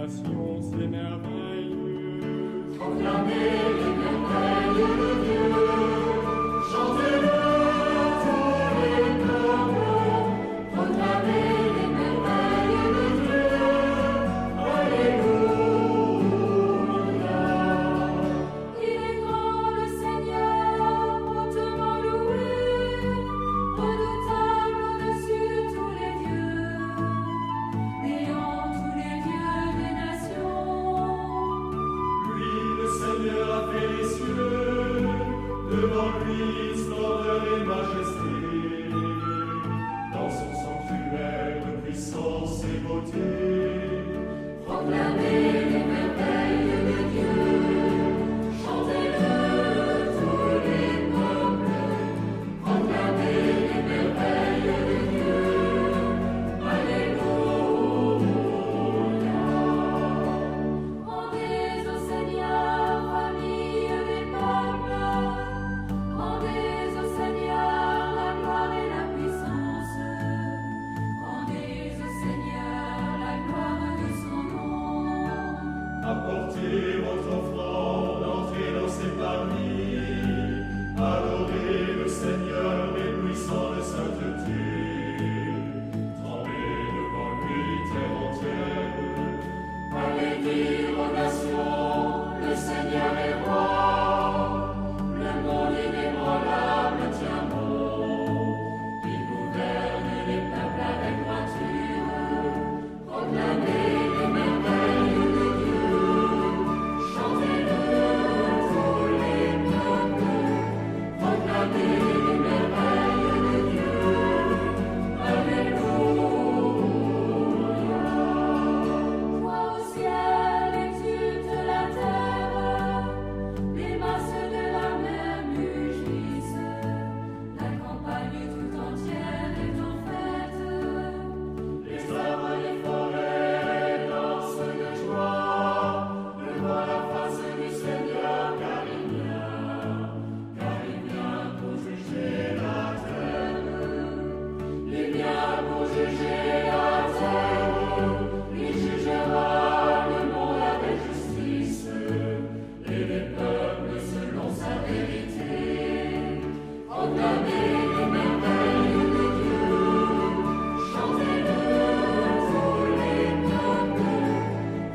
nations ses merveilles. Proclamez les merveilles de Dieu, chantez-le tous les peuples, proclamez les merveilles de Dieu, Alléluia. Il est grand le Seigneur, hautement loué, redoutable au-dessus de tous les dieux, déant tous les dieux des nations. Lui, le Seigneur a fait les cieux, devant lui, splendeur et majesté. Dans son sanctuaire, puissance et beauté. Proclamez les merveilles de Dieu, chantez-le tous les peuples, proclamez les merveilles de Dieu, Alléluia. Rendez au Seigneur, famille des peuples, rendez au Seigneur la gloire et la puissance, rendez au Seigneur la gloire de son nom. Apportez votre offrande, entrez dans ses parvis. Adorez le Seigneur, éblouissant de sainteté. Tremblez devant lui, terre entière. Allez dire aux nations, le Seigneur est roi, le monde inébranlable tient bon, il gouverne les peuples avec droiture, proclamez les merveilles de Dieu, chantez-le tous les peuples, proclamez les merveilles de Dieu, Alléluia. Toi au ciel exulte la terre, les masses de la mer mugissent, la campagne tout entière est en fête, les arbres et les forêts dansent de joie, devant la face du Seigneur, car il vient pour juger la terre. Il vient pour juger la terre, il jugera le monde avec justice, et les peuples selon sa vérité. Proclamez les merveilles de Dieu, chantez-le tous les peuples,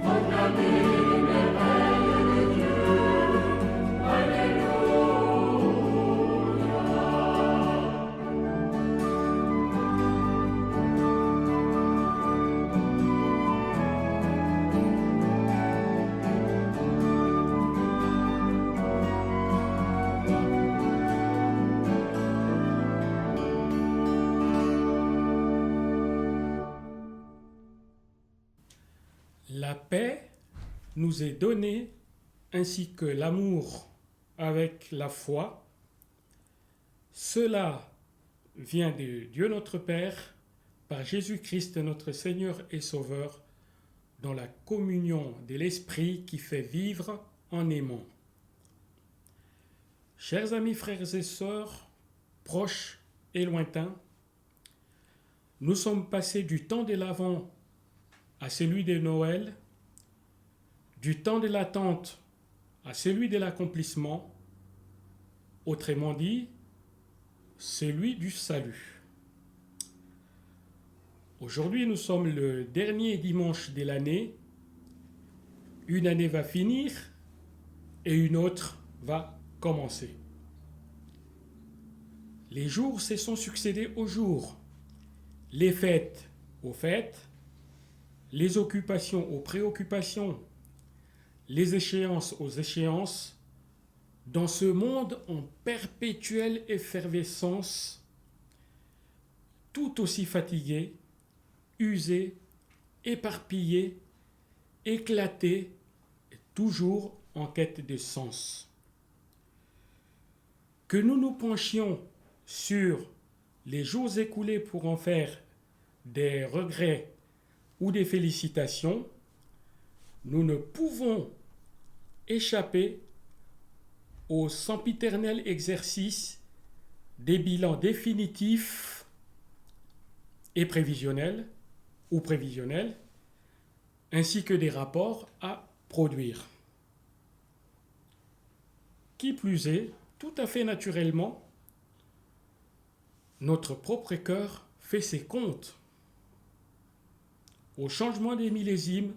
proclamez les merveilles de Dieu, Alléluia. La paix nous est donnée ainsi que l'amour avec la foi. Cela vient de Dieu notre Père, par Jésus-Christ notre Seigneur et Sauveur, dans la communion de l'Esprit qui fait vivre en aimant. Chers amis, frères et sœurs, proches et lointains, nous sommes passés du temps de l'Avent à celui de Noël, du temps de l'attente à celui de l'accomplissement, autrement dit, celui du salut. Aujourd'hui, nous sommes le dernier dimanche de l'année. Une année va finir et une autre va commencer. Les jours se sont succédés aux jours, les fêtes aux fêtes, les occupations aux préoccupations, les échéances aux échéances, dans ce monde en perpétuelle effervescence, tout aussi fatigué, usé, éparpillé, éclaté, toujours en quête de sens. Que nous nous penchions sur les jours écoulés pour en faire des regrets ou des félicitations, nous ne pouvons échapper au sempiternel exercice des bilans définitifs et prévisionnels ainsi que des rapports à produire. Qui plus est, tout à fait naturellement, notre propre cœur fait ses comptes. Au changement des millésimes,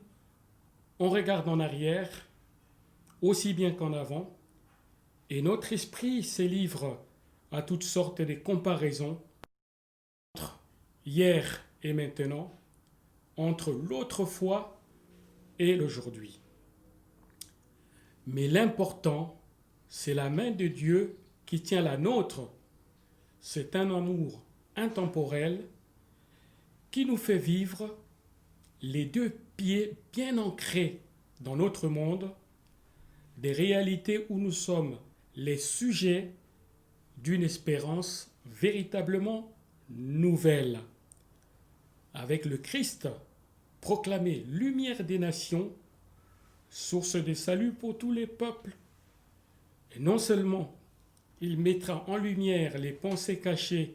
on regarde en arrière, aussi bien qu'en avant, et notre esprit se livre à toutes sortes de comparaisons entre hier et maintenant, entre l'autrefois et l'aujourd'hui. Mais l'important, c'est la main de Dieu qui tient la nôtre. C'est un amour intemporel qui nous fait vivre les deux pieds bien ancrés dans notre monde, des réalités où nous sommes les sujets d'une espérance véritablement nouvelle. Avec le Christ, proclamé lumière des nations, source de salut pour tous les peuples. Et non seulement il mettra en lumière les pensées cachées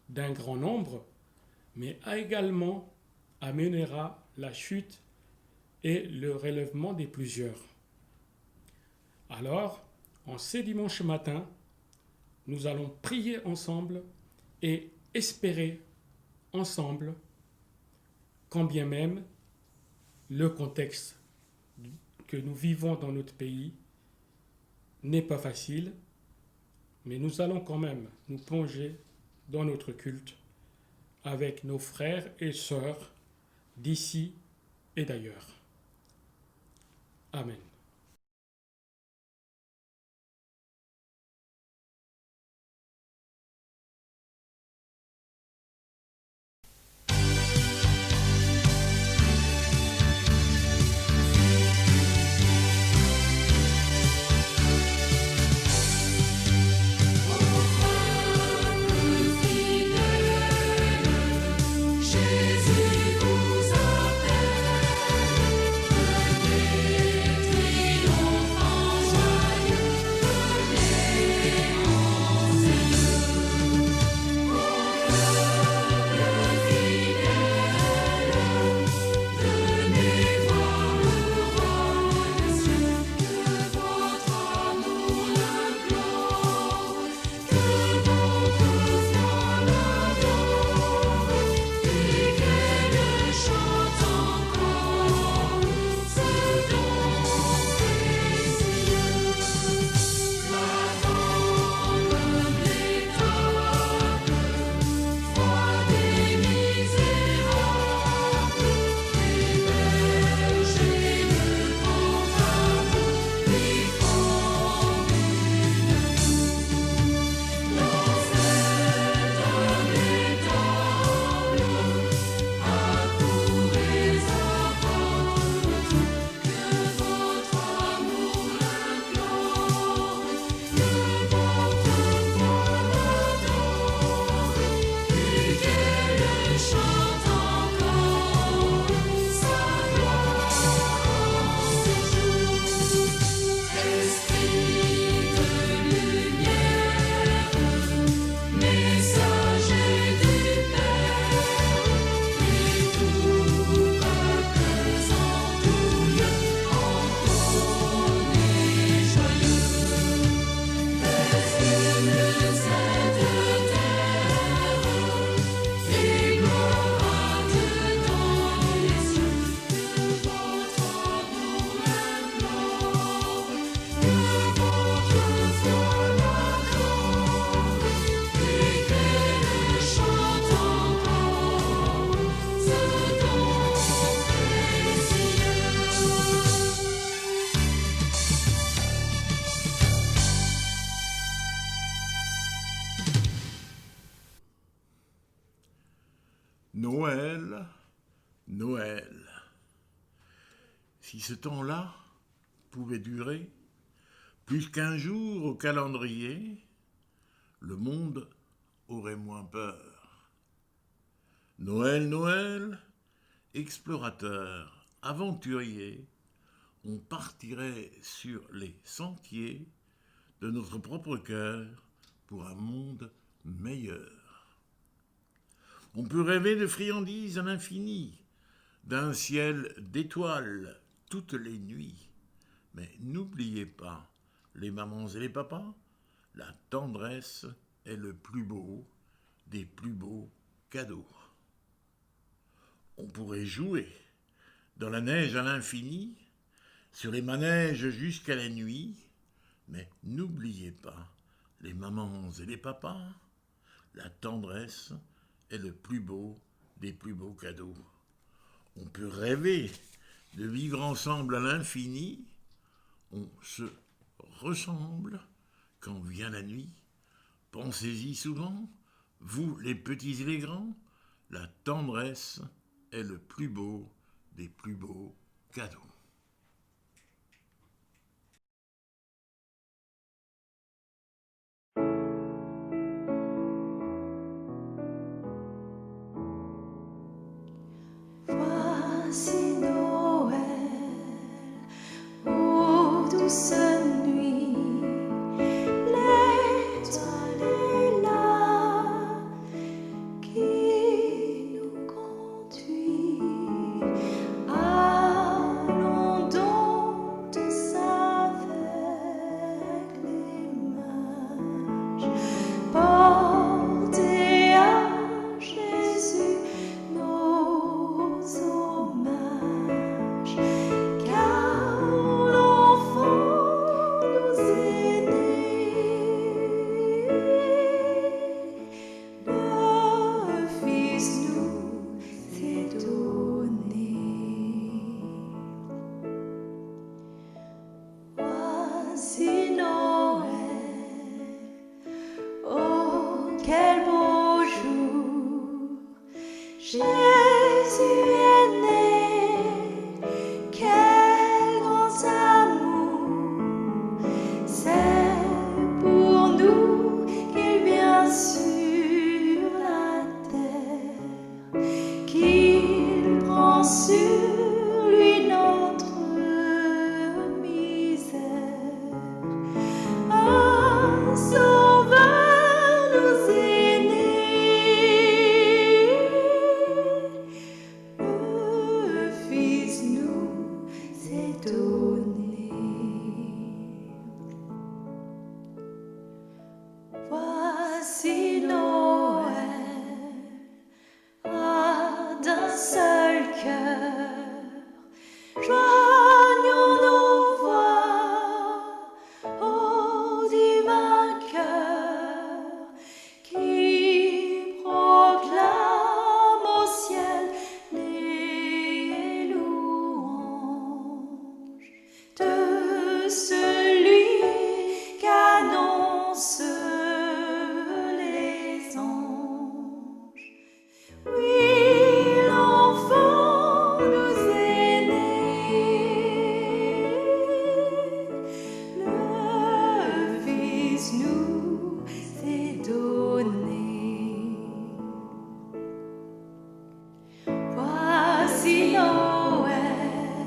d'un grand nombre, mais également amènera la chute et le relèvement des plusieurs. Alors, en ce dimanche matin, nous allons prier ensemble et espérer ensemble, quand bien même le contexte que nous vivons dans notre pays n'est pas facile, mais nous allons quand même nous plonger dans notre culte avec nos frères et sœurs d'ici et d'ailleurs. Amen. Jésus vous appelle. Noël, Noël. Si ce temps-là pouvait durer plus qu'un jour au calendrier, le monde aurait moins peur. Noël, Noël, explorateur, aventurier, on partirait sur les sentiers de notre propre cœur pour un monde meilleur. On peut rêver de friandises à l'infini, d'un ciel d'étoiles toutes les nuits. Mais n'oubliez pas, les mamans et les papas, la tendresse est le plus beau des plus beaux cadeaux. On pourrait jouer dans la neige à l'infini, sur les manèges jusqu'à la nuit, mais n'oubliez pas, les mamans et les papas, la tendresse est le plus beau des plus beaux cadeaux. On peut rêver de vivre ensemble à l'infini, on se ressemble quand vient la nuit. Pensez-y souvent, vous les petits et les grands, la tendresse est le plus beau des plus beaux cadeaux. Voici Noël, ô douce nuit, l'étoile est là qui nous conduit. Allons donc tous avec les mages, porter à Jésus nos hommages, car l'enfant nous est né, le Fils nous est donné. Voici Noël, oh quel beau jour, Jésus est né, quel grand amour, c'est pour nous qu'il vient sur la terre, qu'il prend sur lui notre misère. Un sauveur nous est né, le Fils nous est donné. Voici Noël, d'un seul cœur, joignons nos voix au divin cœur qui proclame au ciel les louanges de celui qu'annoncent les anges. Oui, l'enfant nous est né, le Fils nous est donné. Voici Noël,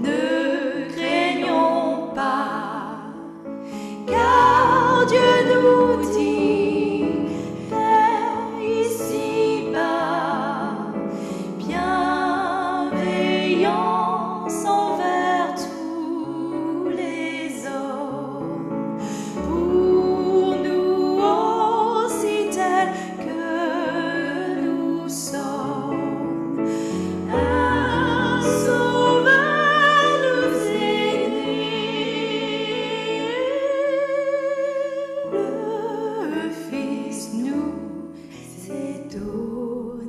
ne craignons pas, car Dieu nous dit, Père ici-bas, bienveillance envers tous les hommes, pour nous aussi tels que nous sommes. Un sauveur nous est né, le Fils nous est donné.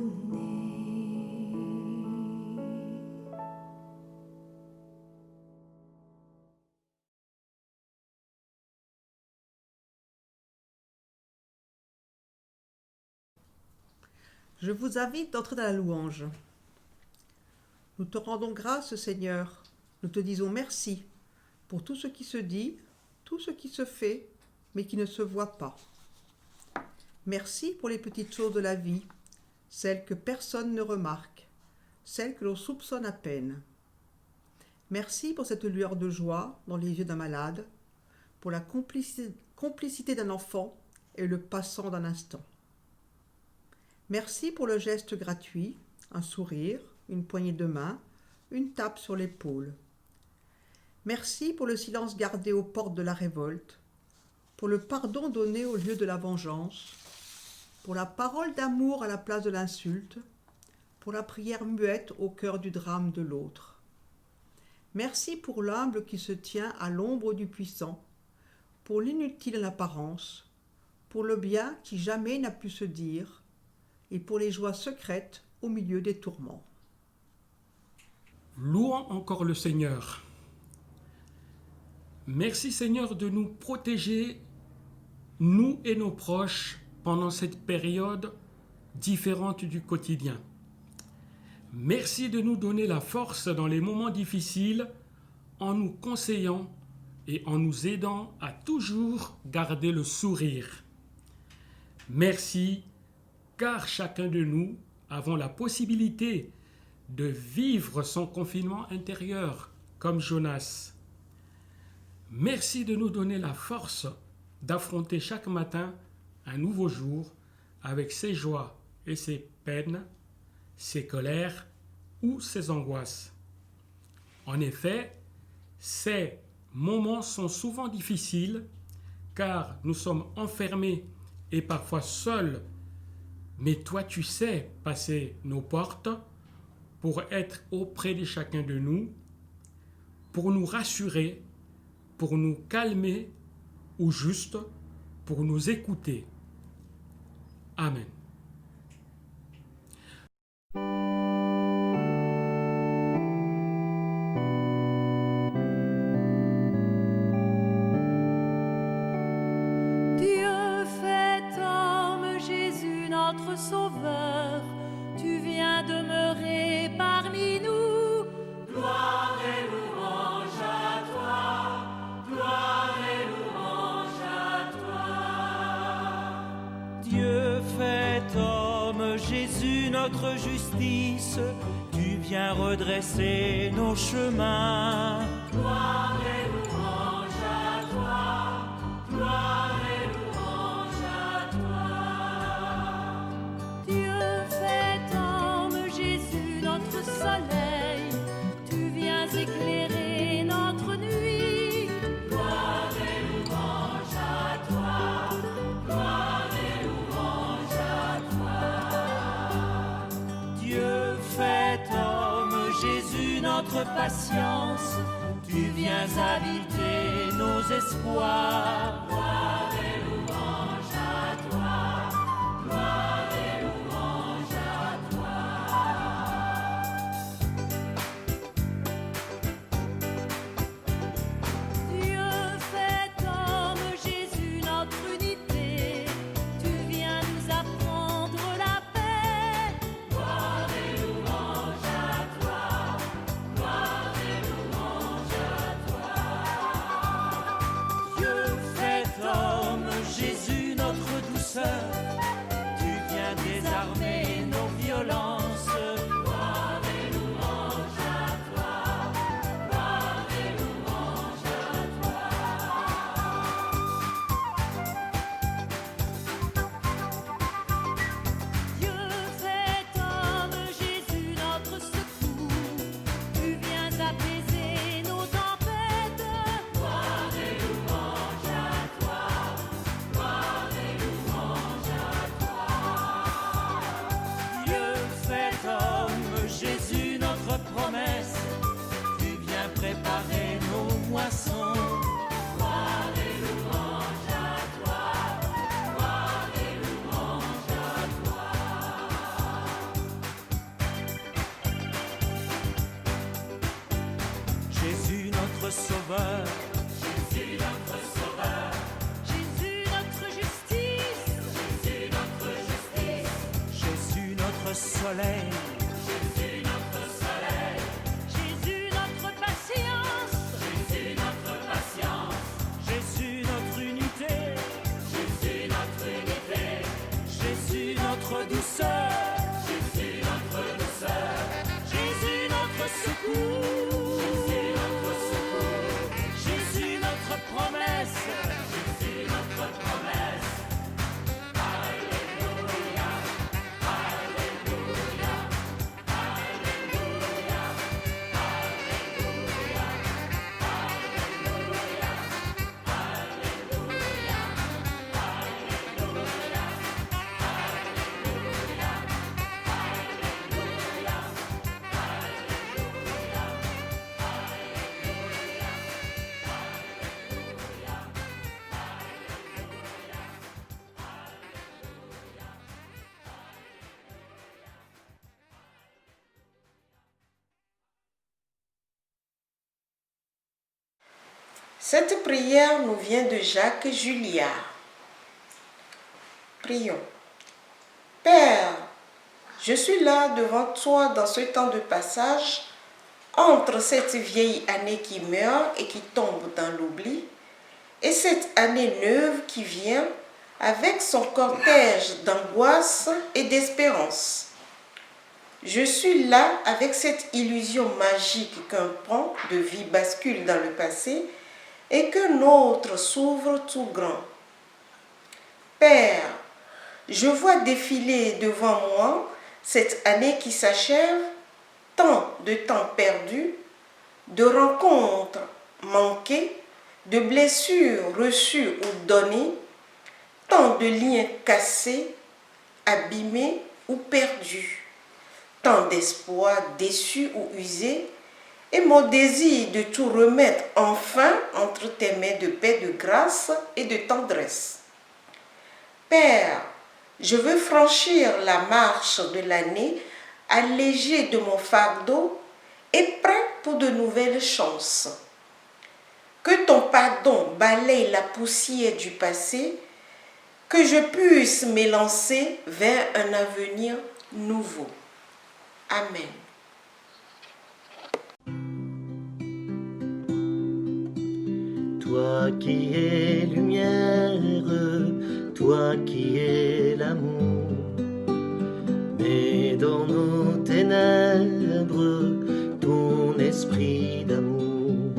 Je vous invite d'entrer dans la louange. Nous te rendons grâce, Seigneur. Nous te disons merci pour tout ce qui se dit, tout ce qui se fait, mais qui ne se voit pas. Merci pour les petites choses de la vie, celles que personne ne remarque, celles que l'on soupçonne à peine. Merci pour cette lueur de joie dans les yeux d'un malade, pour la complicité d'un enfant et le passant d'un instant. Merci pour le geste gratuit, un sourire, une poignée de main, une tape sur l'épaule. Merci pour le silence gardé aux portes de la révolte, pour le pardon donné au lieu de la vengeance, pour la parole d'amour à la place de l'insulte, pour la prière muette au cœur du drame de l'autre. Merci pour l'humble qui se tient à l'ombre du puissant, pour l'inutile en apparence, pour le bien qui jamais n'a pu se dire, et pour les joies secrètes au milieu des tourments. Louons encore le Seigneur. Merci Seigneur de nous protéger, nous et nos proches, pendant cette période différente du quotidien. Merci de nous donner la force dans les moments difficiles en nous conseillant et en nous aidant à toujours garder le sourire. Merci car chacun de nous avons la possibilité de vivre son confinement intérieur comme Jonas. Merci de nous donner la force d'affronter chaque matin un nouveau jour avec ses joies et ses peines, ses colères ou ses angoisses. En effet, ces moments sont souvent difficiles car nous sommes enfermés et parfois seuls, mais toi tu sais passer nos portes pour être auprès de chacun de nous, pour nous rassurer, pour nous calmer ou juste pour nous écouter. Amen. Dieu fait homme, Jésus notre Sauveur, tu viens demeurer parmi nous. Gloire et louange à toi, gloire et louange à toi. Dieu fait homme, Jésus notre justice, tu viens redresser nos chemins. Gloire et louange à toi, gloire et louange à toi. Dieu fait homme, Jésus notre soleil, tu viens éclairer notre nuit. Gloire et louange à toi, gloire et louange à toi. Dieu fait homme, Jésus notre patience, tu viens habiter nos espoirs. Gloire et louange à toi, gloire et louange à toi. Dieu fait homme, Jésus notre unité, tu viens nous apprendre la paix. Gloire et louange à toi, gloire et louange à toi. Dieu fait homme, Jésus notre douceur, tu viens désarmer nos violences. Gloire et louange à toi, gloire et louange à toi. Dieu fait homme, Jésus notre secours, tu viens apaiser nos tempêtes. Gloire et louange à toi, gloire et louange à toi. Dieu fait homme, Jésus notre promesse, tu viens préparer nos moissons. Gloire et louange à toi, gloire et louange à toi. Jésus notre sauveur, Jésus notre Sauveur, Jésus notre justice, Jésus notre justice, Jésus notre soleil, Jésus notre soleil, Jésus notre patience, Jésus notre patience, Jésus notre unité, Jésus notre unité, Jésus notre douceur, Jésus notre douceur, Jésus notre secours, Jésus notre secours, Jésus notre promesse, Jésus notre promesse. Alléluia, Alléluia, Alléluia. Cette prière nous vient de Jacques Julliard. Prions. Père, je suis là devant toi dans ce temps de passage, entre cette vieille année qui meurt et qui tombe dans l'oubli, et cette année neuve qui vient avec son cortège d'angoisse et d'espérance. Je suis là avec cette illusion magique qu'un pan de vie bascule dans le passé et qu'un autre s'ouvre tout grand. Père, je vois défiler devant moi cette année qui s'achève, tant de temps perdu, de rencontres manquées, de blessures reçues ou données, tant de liens cassés, abîmés ou perdus, tant d'espoirs déçus ou usés, et mon désir de tout remettre enfin entre tes mains de paix, de grâce et de tendresse. Père, je veux franchir la marche de l'année, allégé de mon fardeau et prêt pour de nouvelles chances. Que ton pardon balaye la poussière du passé, que je puisse m'élancer vers un avenir nouveau. Amen. Toi qui es lumière, toi qui es l'amour, mets dans nos ténèbres ton esprit d'amour.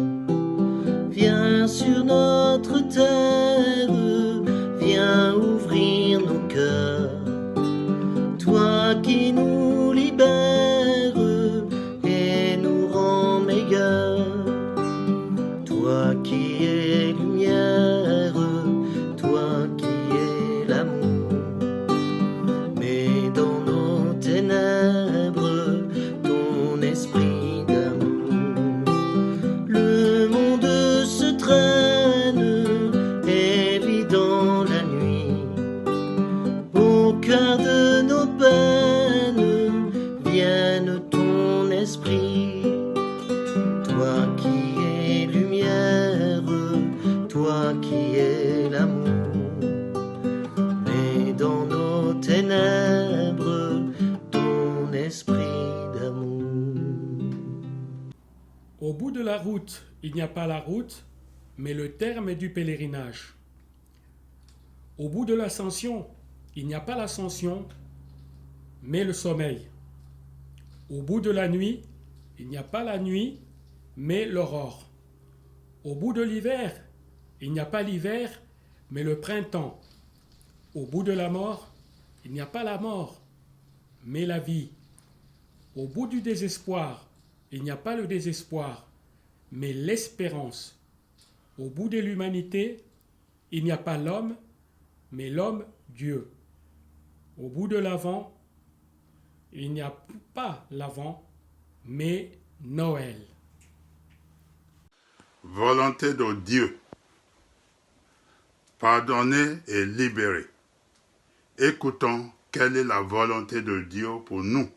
Viens sur notre terre, viens ouvrir nos cœurs. Toi qui nous libères et nous rends meilleurs. Toi qui es lumière, toi qui es l'amour, mets dans nos ténèbres ton esprit d'amour. Le monde se traîne et vit dans la nuit. Au cœur de nos peines, vienne ton esprit. Toi qui es lumière, toi qui es l'amour, mets dans nos ténèbres ton esprit d'amour. Au bout de la route, il n'y a pas la route, mais le terme du pèlerinage. Au bout de l'ascension, il n'y a pas l'ascension, mais le sommeil. Au bout de la nuit, il n'y a pas la nuit, mais l'aurore. Au bout de l'hiver, il n'y a pas l'hiver, mais le printemps. Au bout de la mort, il n'y a pas la mort, mais la vie. Au bout du désespoir, il n'y a pas le désespoir, mais l'espérance. Au bout de l'humanité, il n'y a pas l'homme, mais l'homme-Dieu. Au bout de l'avant, il n'y a pas l'avant, mais Noël. Volonté de Dieu. Pardonner et libérer. Écoutons quelle est la volonté de Dieu pour nous,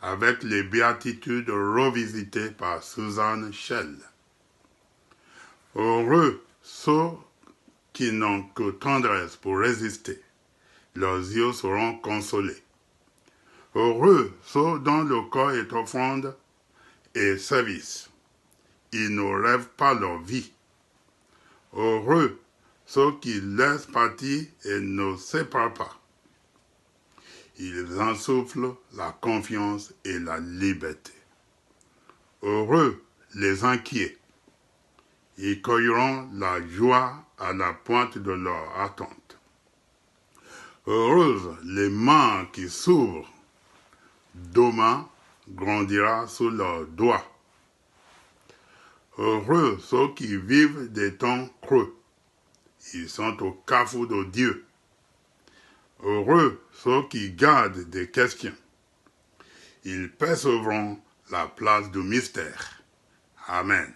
avec les béatitudes revisitées par Suzanne Schell. Heureux ceux qui n'ont que tendresse pour résister, leurs yeux seront consolés. Heureux ceux dont le corps est offrande et service, ils ne rêvent pas leur vie. Heureux ceux qui laissent partir et ne séparent pas. Ils ensoufflent la confiance et la liberté. Heureux les inquiets, ils cueilleront la joie à la pointe de leur attente. Heureuses les mains qui s'ouvrent, demain grandira sous leurs doigts. Heureux ceux qui vivent des temps creux, ils sont au carrefour de Dieu. Heureux ceux qui gardent des questions, ils percevront la place du mystère. Amen.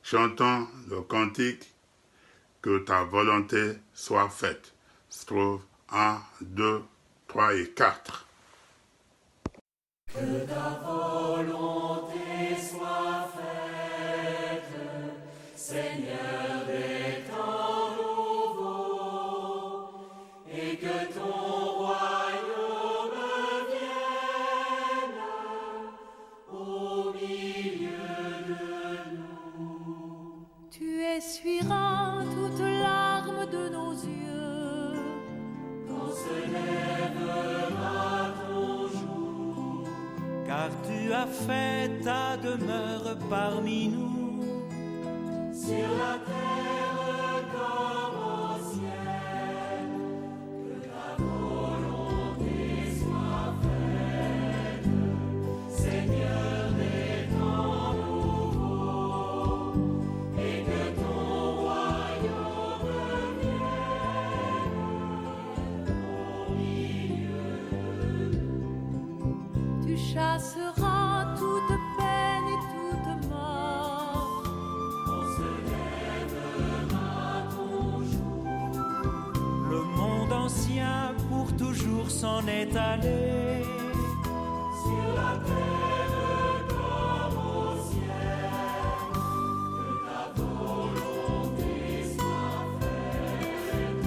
Chantons le cantique « Que ta volonté soit faite ». Strophe 1, 2, 3 et 4. Que ta volonté soit faite, Seigneur. demeure parmi nous. Sur la terre comme au ciel, que ta volonté soit faite, Seigneur des temps nouveaux, et que ton royaume vienne au milieu de nous. Tu chasseras toute peine et toute mort. On se lèvera ton jour. Le monde ancien pour toujours s'en est allé. Sur la terre comme au ciel, que ta volonté soit faite,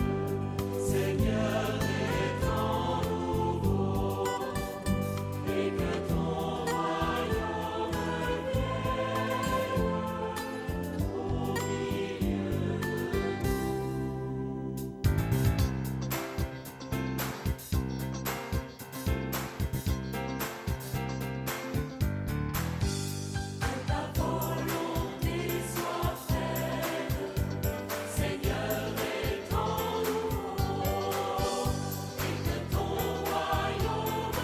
Seigneur des temps nouveaux, et que ton royaume vienne au milieu de Que ta volonté soit faite, Seigneur des temps nouveaux, et que ton royaume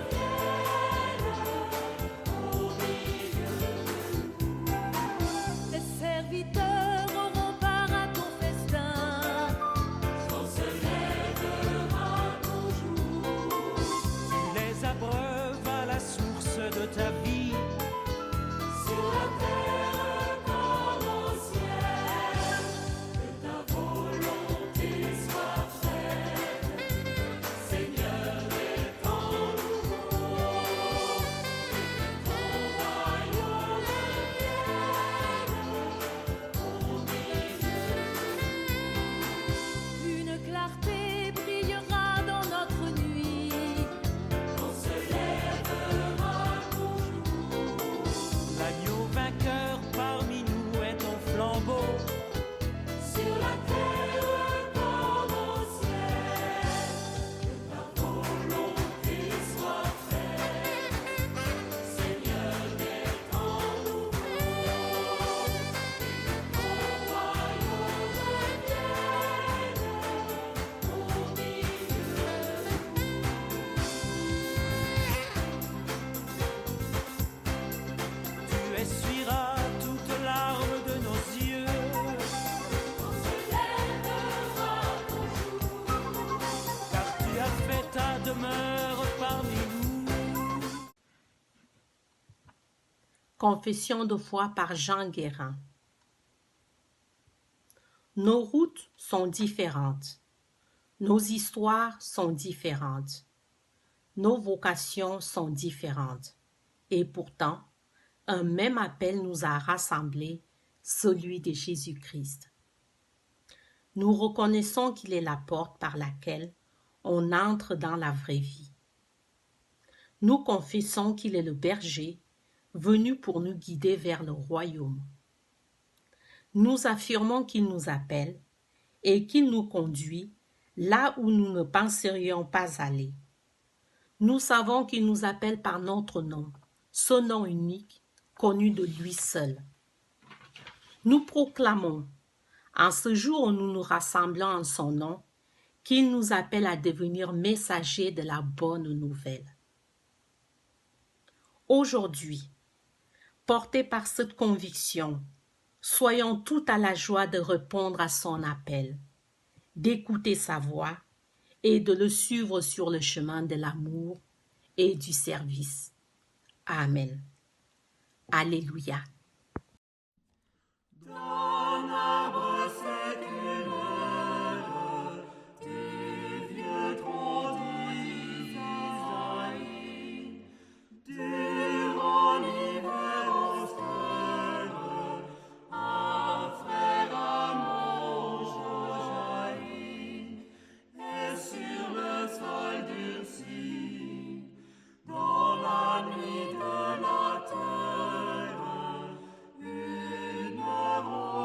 vienne au milieu de nous. Tes serviteurs auront part à ton festin, quand se lèvera ton jour. Tu les abreuves à la source de ta vie. Sur la terre comme au ciel, que ta volonté soit faite, Seigneur des temps nouveaux, et que ton royaume vienne au milieu. Une clarté brillera dans notre nuit, quand se lèvera ton jour. L'agneau vainqueur parmi nous est ton flambeau. Sur la terre comme au ciel, que ta volonté soit faite, Seigneur des temps nouveaux, et que ton royaume vienne au milieu Tu essuieras toute larme de nos yeux. quand se lèvera ton jour. Car tu as fait ta demeure parmi nous. Confession de foi par Jean Guérin. Nos routes sont différentes. Nos histoires sont différentes. Nos vocations sont différentes. Et pourtant, un même appel nous a rassemblés, celui de Jésus-Christ. Nous reconnaissons qu'il est la porte par laquelle on entre dans la vraie vie. Nous confessons qu'il est le berger venu pour nous guider vers le royaume. Nous affirmons qu'il nous appelle et qu'il nous conduit là où nous ne penserions pas aller. Nous savons qu'il nous appelle par notre nom, ce nom unique, connu de lui seul. Nous proclamons, en ce jour où nous nous rassemblons en son nom, qu'il nous appelle à devenir messagers de la bonne nouvelle. Aujourd'hui, portés par cette conviction, soyons tout à la joie de répondre à son appel, d'écouter sa voix et de le suivre sur le chemin de l'amour et du service. Amen. Alléluia. Ton arbre séculaire, du vieux tronc d'Isaïe, durant l'hiver austère, un frère amour jaillit, et sur le sol durci, dans la nuit de la terre, une rose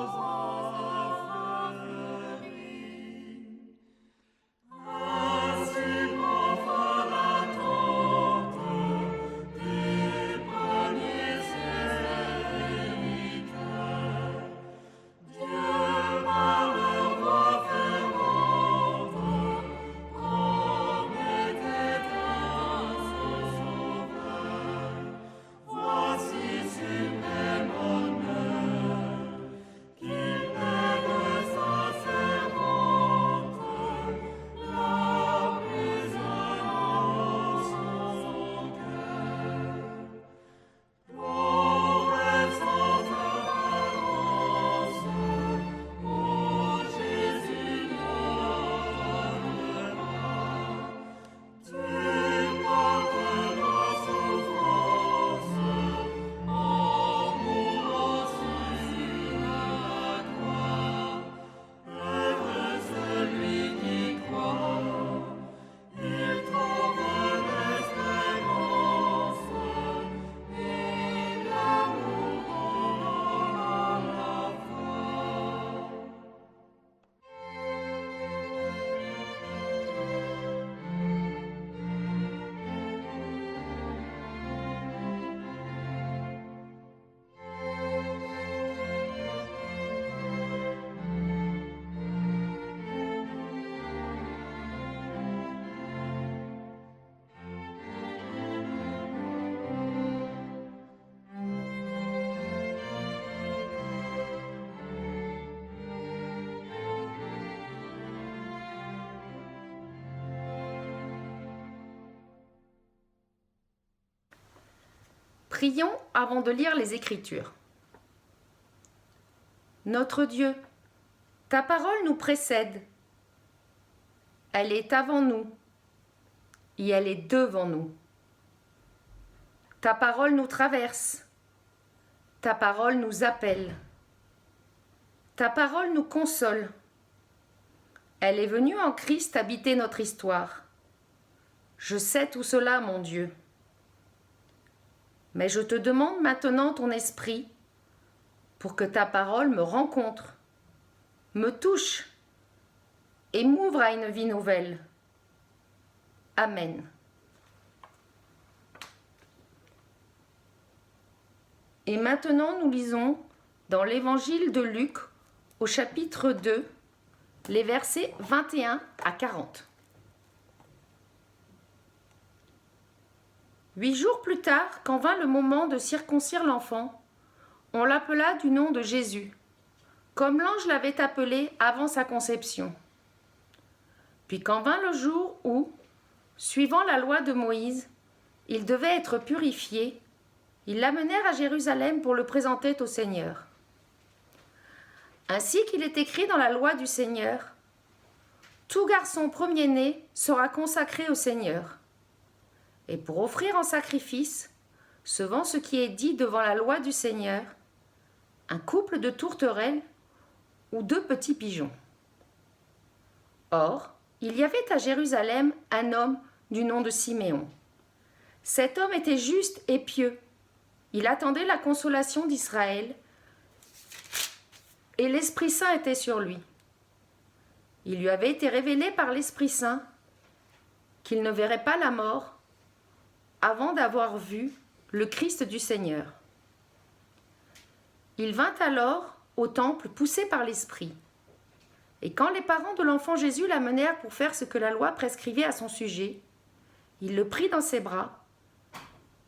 Prions avant de lire les Écritures. Notre Dieu, ta parole nous précède. Elle est avant nous et elle est devant nous. Ta parole nous traverse. Ta parole nous appelle. Ta parole nous console. Elle est venue en Christ habiter notre histoire. Je sais tout cela, mon Dieu. Mais je te demande maintenant ton esprit pour que ta parole me rencontre, me touche et m'ouvre à une vie nouvelle. Amen. Et maintenant, nous lisons dans l'Évangile de Luc, au chapitre 2, les versets 21 à 40. 8 jours plus tard, quand vint le moment de circoncire l'enfant, on l'appela du nom de Jésus, comme l'ange l'avait appelé avant sa conception. Puis quand vint le jour où, suivant la loi de Moïse, il devait être purifié, ils l'amenèrent à Jérusalem pour le présenter au Seigneur. Ainsi qu'il est écrit dans la loi du Seigneur, « Tout garçon premier-né sera consacré au Seigneur. » Et pour offrir en sacrifice, selon ce qui est dit devant la loi du Seigneur, un couple de tourterelles ou 2 petits pigeons. Or, il y avait à Jérusalem un homme du nom de Siméon. Cet homme était juste et pieux. Il attendait la consolation d'Israël et l'Esprit Saint était sur lui. Il lui avait été révélé par l'Esprit Saint qu'il ne verrait pas la mort avant d'avoir vu le Christ du Seigneur. Il vint alors au temple poussé par l'Esprit. Et quand les parents de l'enfant Jésus l'amenèrent pour faire ce que la loi prescrivait à son sujet, il le prit dans ses bras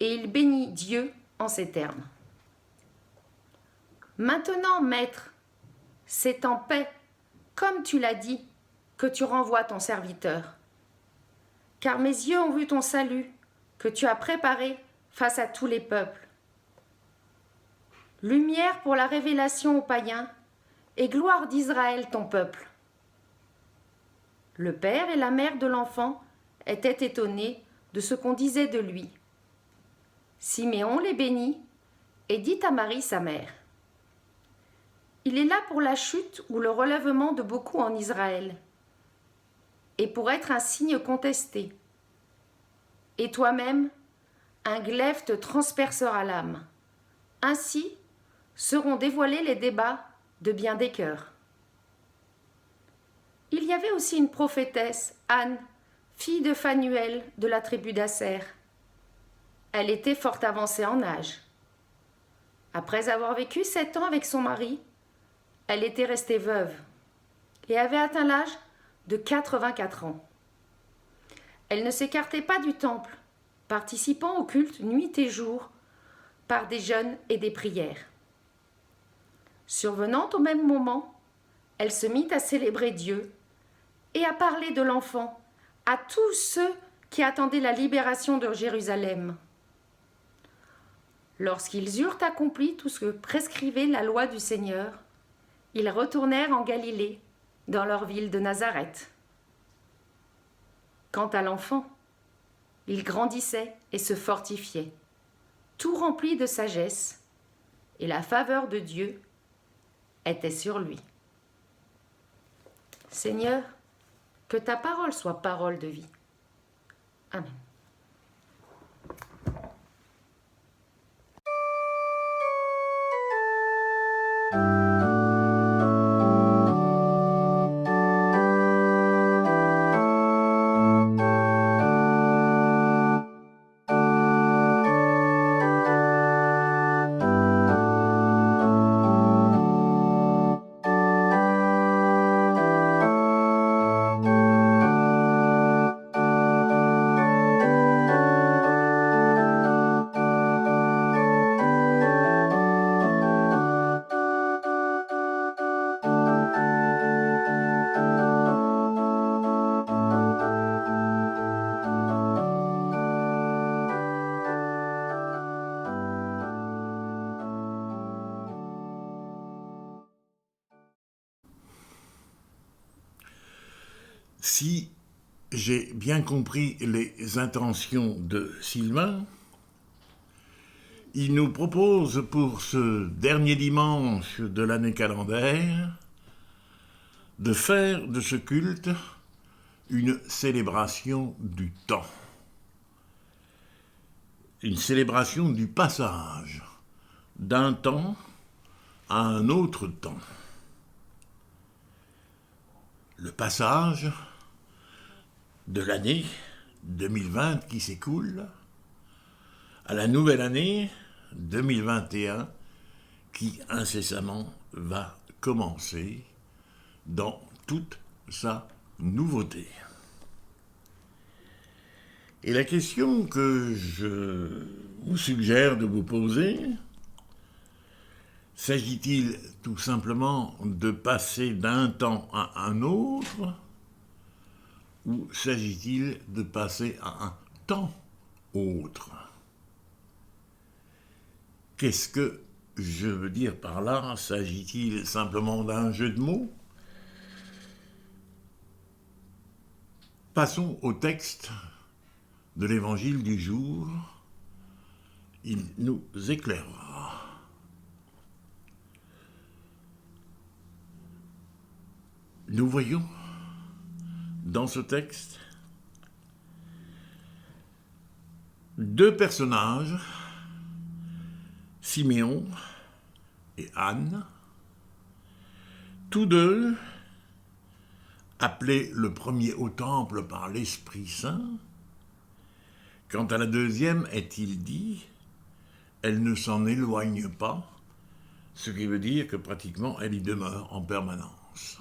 et il bénit Dieu en ces termes. « Maintenant, Maître, c'est en paix, comme tu l'as dit, que tu renvoies ton serviteur. Car mes yeux ont vu ton salut, que tu as préparé face à tous les peuples. Lumière pour la révélation aux païens et gloire d'Israël ton peuple. » Le père et la mère de l'enfant étaient étonnés de ce qu'on disait de lui. Siméon les bénit et dit à Marie sa mère, « Il est là pour la chute ou le relèvement de beaucoup en Israël, et pour être un signe contesté. Et toi-même, un glaive te transpercera l'âme. Ainsi seront dévoilés les débats de bien des cœurs. » Il y avait aussi une prophétesse, Anne, fille de Phanuel de la tribu d'Aser. Elle était fort avancée en âge. Après avoir vécu 7 ans avec son mari, elle était restée veuve et avait atteint l'âge de 84 ans. Elle ne s'écartait pas du temple, participant au culte nuit et jour par des jeûnes et des prières. Survenant au même moment, elle se mit à célébrer Dieu et à parler de l'enfant à tous ceux qui attendaient la libération de Jérusalem. Lorsqu'ils eurent accompli tout ce que prescrivait la loi du Seigneur, ils retournèrent en Galilée, dans leur ville de Nazareth. Quant à l'enfant, il grandissait et se fortifiait, tout rempli de sagesse, et la faveur de Dieu était sur lui. Seigneur, que ta parole soit parole de vie. Amen. Si j'ai bien compris les intentions de Sylvain, il nous propose pour ce dernier dimanche de l'année calendaire de faire de ce culte une célébration du temps, une célébration du passage d'un temps à un autre temps. Le passage de l'année 2020 qui s'écoule à la nouvelle année 2021 qui incessamment va commencer dans toute sa nouveauté. Et la question que je vous suggère de vous poser, s'agit-il tout simplement de passer d'un temps à un autre, ou s'agit-il de passer à un temps autre ? Qu'est-ce que je veux dire par là ? S'agit-il simplement d'un jeu de mots ? Passons au texte de l'évangile du jour. Il nous éclairera. Nous voyons dans ce texte deux personnages, Siméon et Anne, tous deux appelés le premier au temple par l'Esprit Saint. Quant à la deuxième, est-il dit, elle ne s'en éloigne pas, ce qui veut dire que pratiquement elle y demeure en permanence.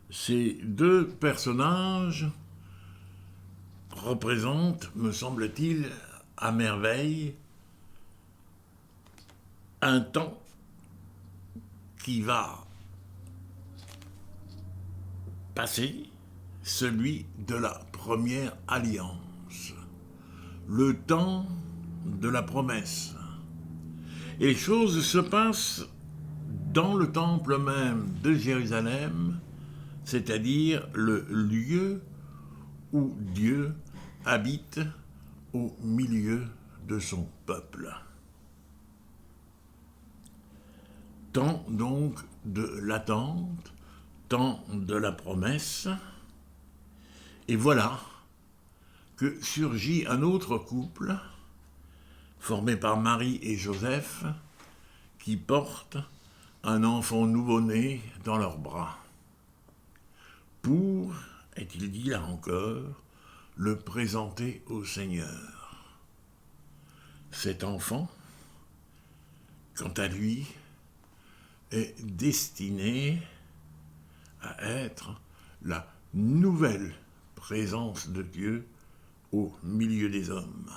Ces deux personnages représentent, me semble-t-il, à merveille, un temps qui va passer, celui de la première alliance, le temps de la promesse. Et les choses se passent dans le temple même de Jérusalem, c'est-à-dire le lieu où Dieu habite au milieu de son peuple. Temps donc de l'attente, temps de la promesse, et voilà que surgit un autre couple, formé par Marie et Joseph, qui portent un enfant nouveau-né dans leurs bras, pour, est-il dit là encore, le présenter au Seigneur. Cet enfant, quant à lui, est destiné à être la nouvelle présence de Dieu au milieu des hommes.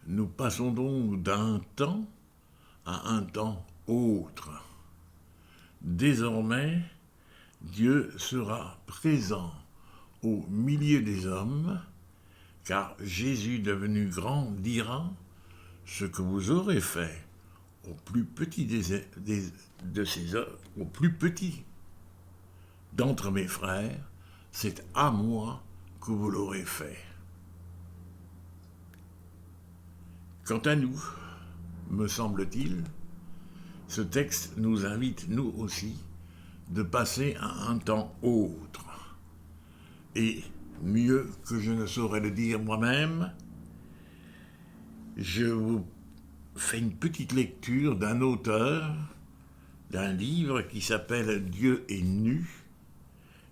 Nous passons donc d'un temps à un temps autre. Désormais, Dieu sera présent au milieu des hommes, car Jésus devenu grand dira « Ce que vous aurez fait au plus petit au plus petit d'entre mes frères, c'est à moi que vous l'aurez fait. » Quant à nous, me semble-t-il, ce texte nous invite, nous aussi, de passer à un temps autre. Et mieux que je ne saurais le dire moi-même, je vous fais une petite lecture d'un auteur, d'un livre qui s'appelle « Dieu est nu »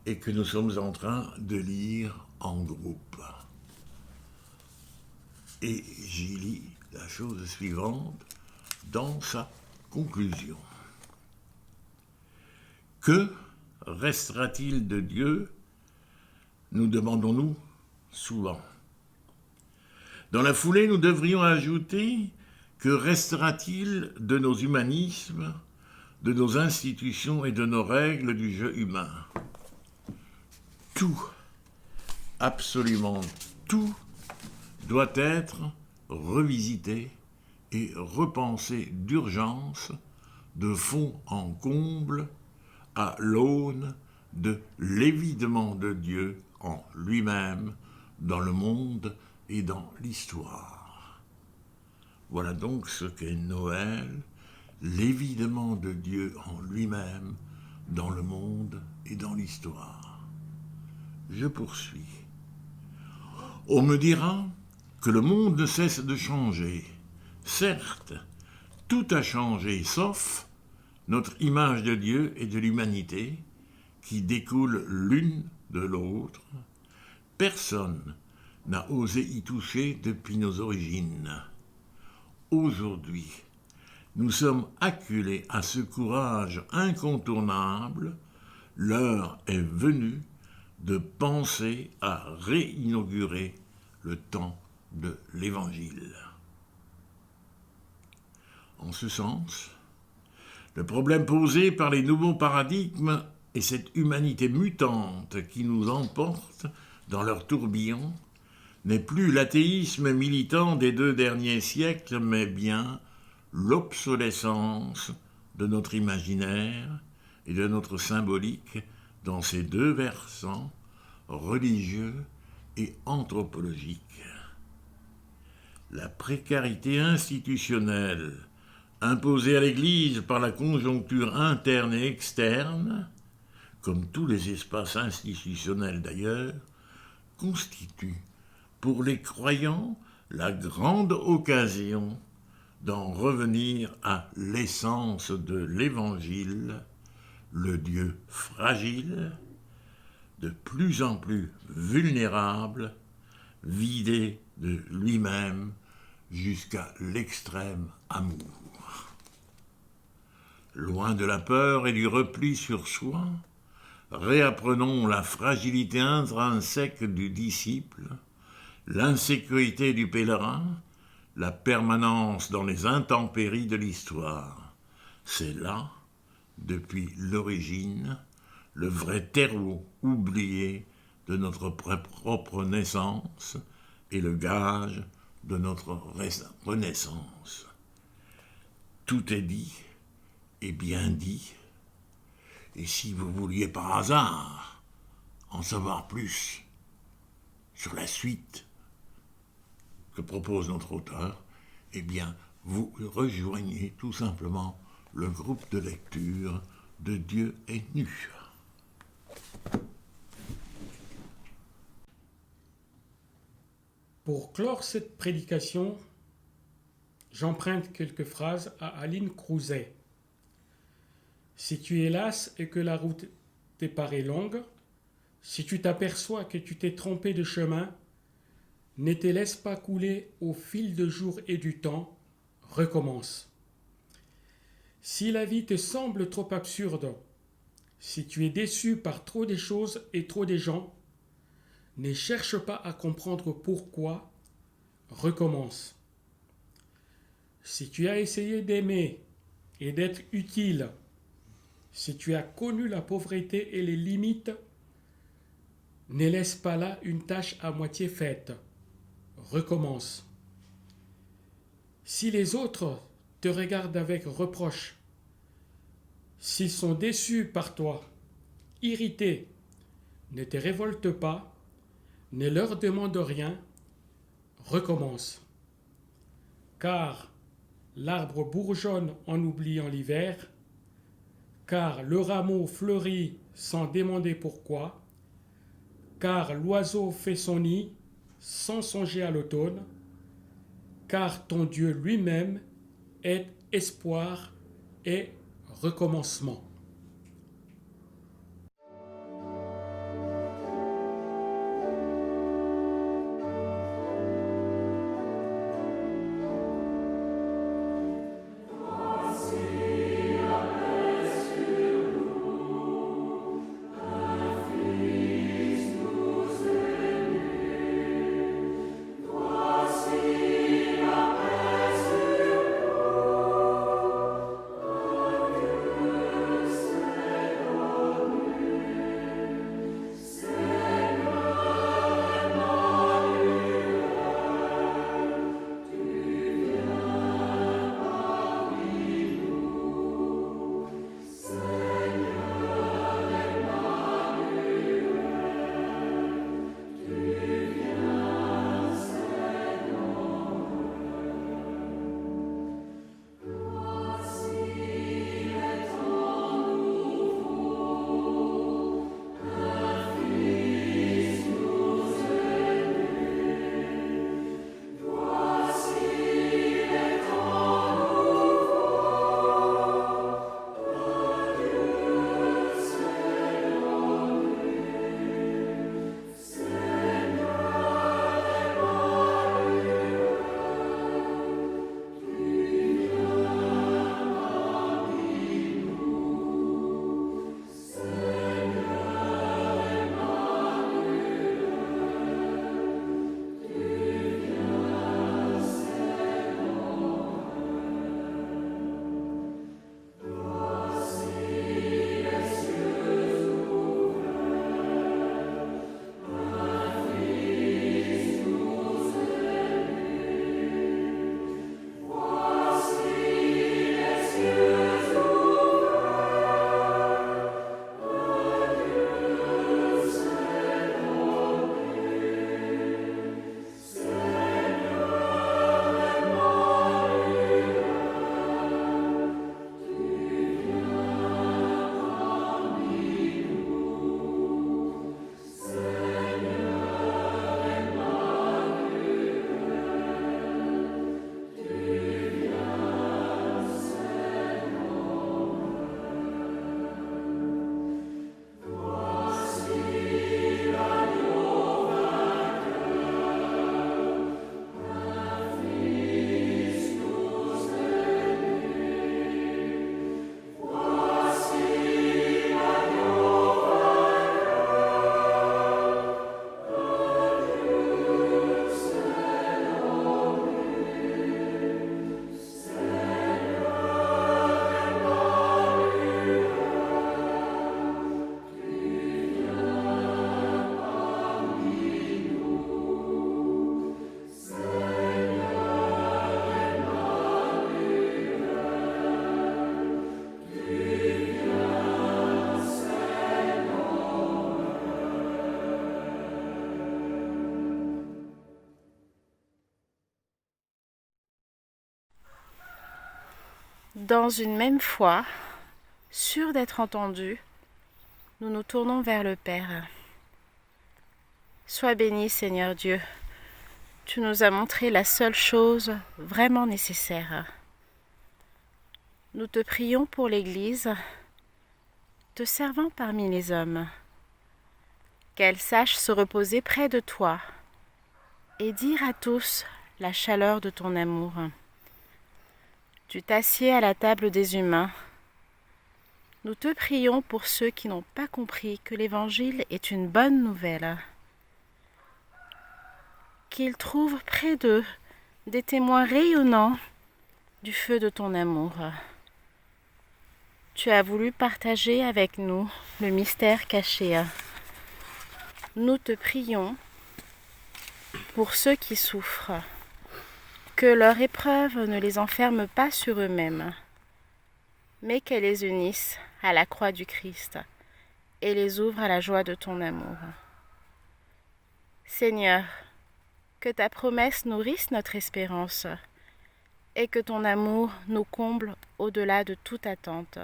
et que nous sommes en train de lire en groupe. Et j'y lis la chose suivante dans sa conclusion. Que restera-t-il de Dieu ? Nous demandons-nous souvent. Dans la foulée, nous devrions ajouter que restera-t-il de nos humanismes, de nos institutions et de nos règles du jeu humain ? Tout, absolument tout, doit être revisité et repensé d'urgence, de fond en comble, à l'aune de l'évidement de Dieu en lui-même, dans le monde et dans l'histoire. Voilà donc ce qu'est Noël, l'évidement de Dieu en lui-même, dans le monde et dans l'histoire. Je poursuis. On me dira que le monde ne cesse de changer. Certes, tout a changé, sauf notre image de Dieu et de l'humanité, qui découlent l'une de l'autre. Personne n'a osé y toucher depuis nos origines. Aujourd'hui, nous sommes acculés à ce courage incontournable. L'heure est venue de penser à réinaugurer le temps de l'Évangile. En ce sens, le problème posé par les nouveaux paradigmes et cette humanité mutante qui nous emporte dans leur tourbillon n'est plus l'athéisme militant des 2 derniers siècles, mais bien l'obsolescence de notre imaginaire et de notre symbolique dans ces 2 versants, religieux et anthropologiques. La précarité institutionnelle imposée à l'Église par la conjoncture interne et externe, comme tous les espaces institutionnels d'ailleurs, constitue pour les croyants la grande occasion d'en revenir à l'essence de l'Évangile, le Dieu fragile, de plus en plus vulnérable, vidé de lui-même jusqu'à l'extrême amour. Loin de la peur et du repli sur soi, réapprenons la fragilité intrinsèque du disciple, l'insécurité du pèlerin, la permanence dans les intempéries de l'histoire. C'est là, depuis l'origine, le vrai terreau oublié de notre propre naissance et le gage de notre renaissance. Tout est dit et bien dit. Et si vous vouliez par hasard en savoir plus sur la suite que propose notre auteur, eh bien, vous rejoignez tout simplement le groupe de lecture de Dieu est nu. Pour clore cette prédication, j'emprunte quelques phrases à Aline Crouzet. Si tu es las et que la route te paraît longue, si tu t'aperçois que tu t'es trompé de chemin, ne te laisse pas couler au fil du jour et du temps, recommence. Si la vie te semble trop absurde, si tu es déçu par trop de choses et trop de gens, ne cherche pas à comprendre pourquoi, recommence. Si tu as essayé d'aimer et d'être utile, si tu as connu la pauvreté et les limites, ne laisse pas là une tâche à moitié faite. Recommence. Si les autres te regardent avec reproche, s'ils sont déçus par toi, irrités, ne te révolte pas, ne leur demande rien, recommence. Car l'arbre bourgeonne en oubliant l'hiver, car le rameau fleurit sans demander pourquoi, car l'oiseau fait son nid sans songer à l'automne, car ton Dieu lui-même est espoir et recommencement. Voici Dans une même foi, sûrs d'être entendus, nous nous tournons vers le Père. Sois béni, Seigneur Dieu. Tu nous as montré la seule chose vraiment nécessaire. Nous te prions pour l'Église, te servant parmi les hommes, qu'elle sache se reposer près de toi et dire à tous la chaleur de ton amour. Tu t'assieds à la table des humains. Nous te prions pour ceux qui n'ont pas compris que l'Évangile est une bonne nouvelle, qu'ils trouvent près d'eux des témoins rayonnants du feu de ton amour. Tu as voulu partager avec nous le mystère caché. Nous te prions pour ceux qui souffrent, que leur épreuve ne les enferme pas sur eux-mêmes, mais qu'elle les unisse à la croix du Christ et les ouvre à la joie de ton amour. Seigneur, que ta promesse nourrisse notre espérance et que ton amour nous comble au-delà de toute attente.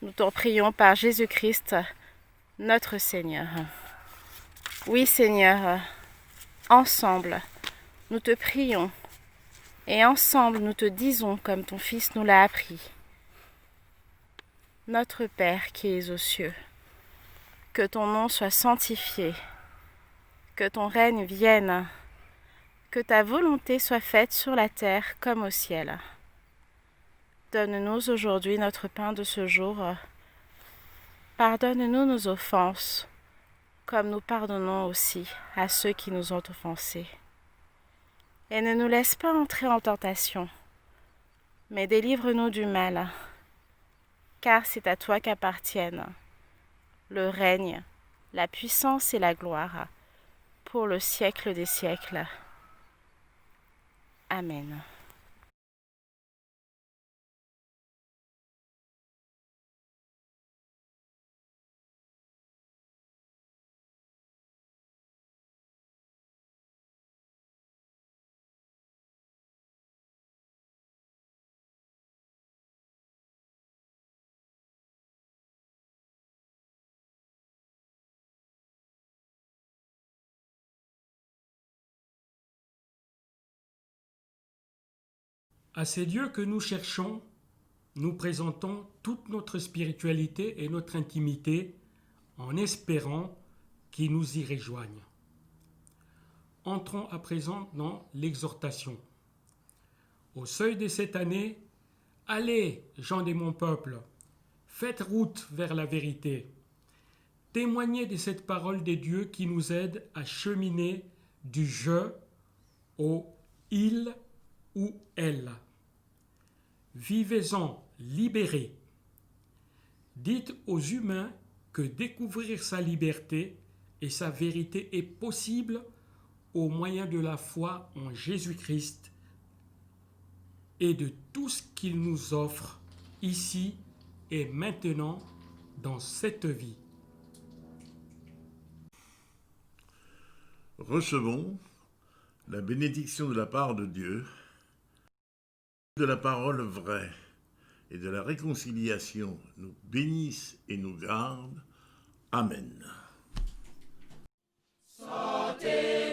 Nous t'en prions par Jésus-Christ, notre Seigneur. Oui, Seigneur, ensemble, nous te prions et ensemble nous te disons comme ton Fils nous l'a appris. Notre Père qui es aux cieux, que ton nom soit sanctifié, que ton règne vienne, que ta volonté soit faite sur la terre comme au ciel. Donne-nous aujourd'hui notre pain de ce jour. Pardonne-nous nos offenses, comme nous pardonnons aussi à ceux qui nous ont offensés. Et ne nous laisse pas entrer en tentation, mais délivre-nous du mal, car c'est à toi qu'appartiennent le règne, la puissance et la gloire, pour le siècle des siècles. Amen. À ces dieux que nous cherchons, nous présentons toute notre spiritualité et notre intimité en espérant qu'ils nous y rejoignent. Entrons à présent dans l'exhortation. Au seuil de cette année, allez, gens de mon peuple, faites route vers la vérité. Témoignez de cette parole des dieux qui nous aide à cheminer du je au il ou elle. Vivez-en libérés. Dites aux humains que découvrir sa liberté et sa vérité est possible au moyen de la foi en Jésus-Christ et de tout ce qu'il nous offre ici et maintenant dans cette vie. Recevons la bénédiction de la part de Dieu, de la parole vraie et de la réconciliation nous bénisse et nous garde. Amen. Santé.